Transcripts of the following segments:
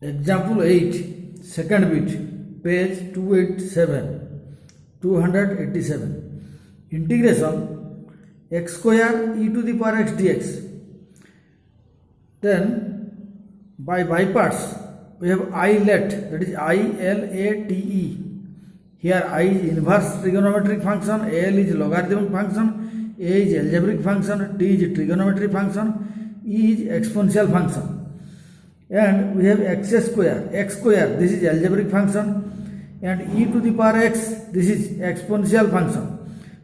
Example 8, second bit, page 287. Integration x square e to the power x dx. Then by parts we have ilet, that is ILATE. Here I is inverse trigonometric function, L is logarithmic function, A is algebraic function, T is trigonometric function, E is exponential function. And we have x square, this is algebraic function, and e to the power x, this is exponential function.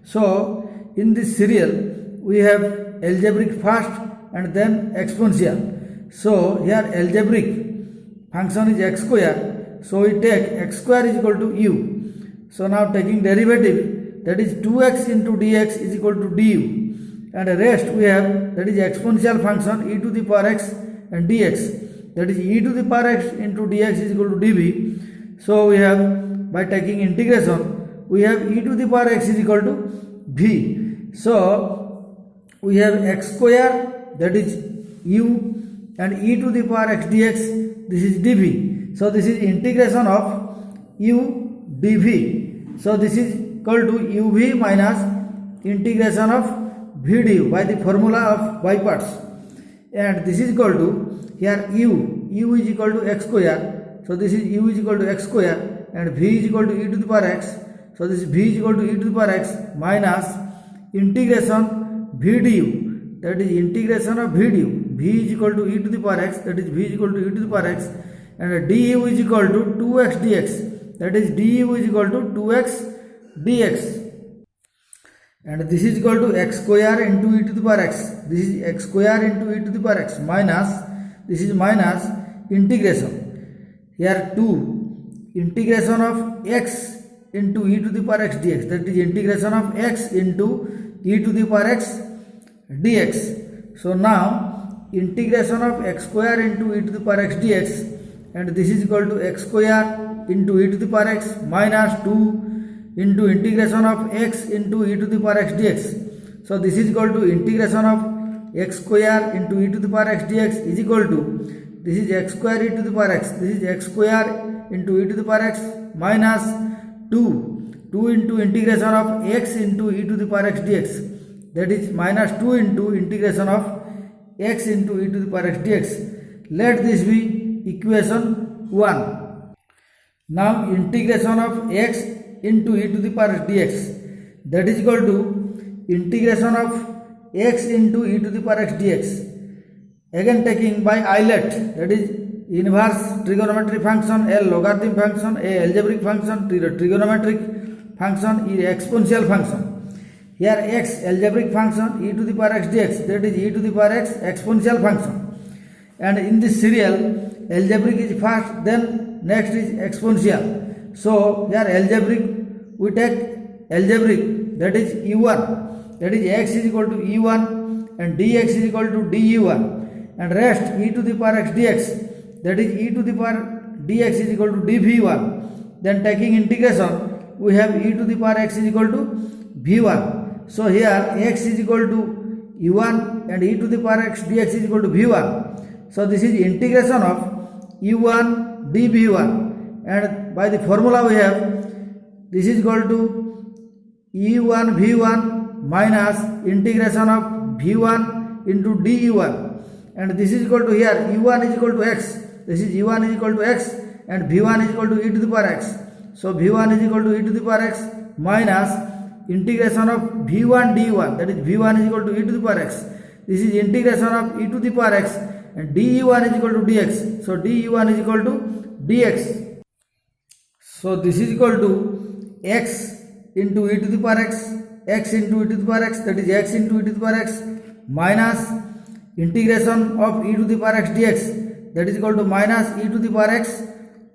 So in this serial we have algebraic first and then exponential. So here algebraic function is x square, so we take x square is equal to u. So now taking derivative, that is 2x into dx is equal to du, and rest we have, that is exponential function e to the power x and dx, that is e to the power x into dx is equal to dv. So we have, by taking integration, we have e to the power x is equal to v. So we have x square, that is u, and e to the power x dx, this is dv. So this is integration of u dv. So this is equal to uv minus integration of v du by the formula of by parts, and this is equal to, here u is equal to x square, so this is u is equal to x square, and v is equal to e to the power x, so this is v is equal to e to the power x minus integration v du, that is integration of v du, v is equal to e to the power x, that is v is equal to e to the power x, and du is equal to 2x dx, that is du is equal to 2x dx, and this is equal to x square into e to the power x, this is x square into e to the power x minus, this is minus integration, here 2 integration of x into e to the power x dx, that is integration of x into e to the power x dx. So now integration of x square into e to the power x dx, and this is equal to x square into e to the power x minus 2 into integration of x into e to the power x dx. So this is equal to integration of x square into e to the power x dx is equal to, this is x square e to the power x, this is x square into e to the power x minus 2 into integration of x into e to the power x dx, that is minus 2 into integration of x into e to the power x dx. Let this be equation 1. Now integration of x into e to the power x dx, that is equal to integration of x into e to the power x dx. Again taking by ilet, that is inverse trigonometric function, L logarithmic function, A algebraic function, trigonometric function, E exponential function. Here x algebraic function, e to the power x dx, that is e to the power x exponential function. And in this serial, algebraic is first, then next is exponential. So here algebraic, we take algebraic, that is u1, that is x is equal to e1 and dx is equal to du1, and rest e to the power x dx, that is e to the power dx is equal to dv1. Then taking integration, we have e to the power x is equal to v1. So here x is equal to u1 and e to the power x dx is equal to v1. So this is integration of u1 dv1, and by the formula we have, this is equal to e1 v1 minus integration of v1 into du1, and this is equal to, here u1 is equal to x, this is u1 is equal to x, and v1 is equal to e to the power x. So v1 is equal to e to the power x minus integration of v1 du1, that is v1 is equal to e to the power x, this is integration of e to the power x, and du1 is equal to dx, so du1 is equal to dx. So this is equal to x into e to the power x, x into e to the power x, that is x into e to the power x minus integration of e to the power x dx, that is equal to minus e to the power x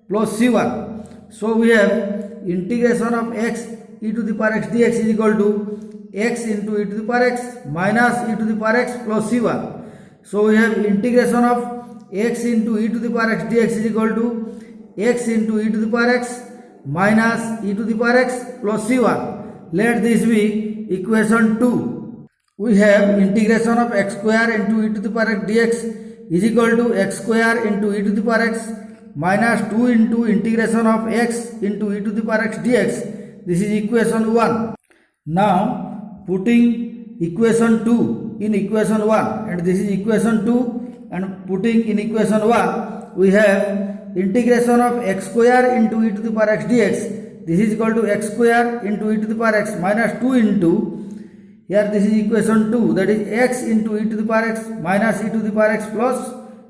plus c1. So we have integration of x e to the power x dx is equal to x into e to the power x minus e to the power x plus c1. So we have integration of x into e to the power x dx is equal to x into e to the power x minus e to the power x plus c1. Let this be equation 2. We have integration of x square into e to the power x dx is equal to x square into e to the power x minus 2 into integration of x into e to the power x dx. This is equation 1. Now putting equation 2 in equation 1 and this is equation 2 and putting in equation 1 we have integration of x square into e to the power x dx. This is equal to x square into e to the power x minus 2 into, here this is equation 2, that is x into e to the power x minus e to the power x plus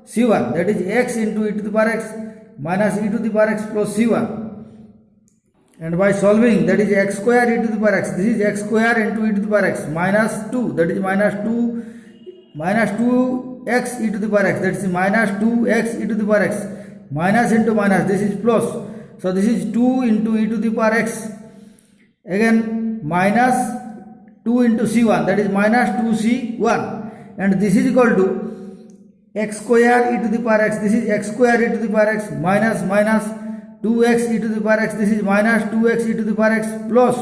c1, that is x into e to the power x minus e to the power x plus c1. And by solving, that is x square e to the power x, this is x square into e to the power x minus 2, that is minus 2x e to the power x, that is minus 2x e to the power x, minus into minus, this is plus. So this is 2 into e to the power x, again minus 2 into c1, that is minus 2c1, and this is equal to x square e to the power x, this is x square e to the power x minus 2x e to the power x, this is minus 2x e to the power x plus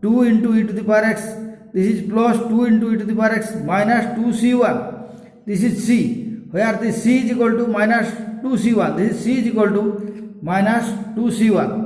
2 into e to the power x, this is plus 2 into e to the power x minus 2c1, this is c, where this c is equal to minus 2c1, this is c is equal to minus 2c1.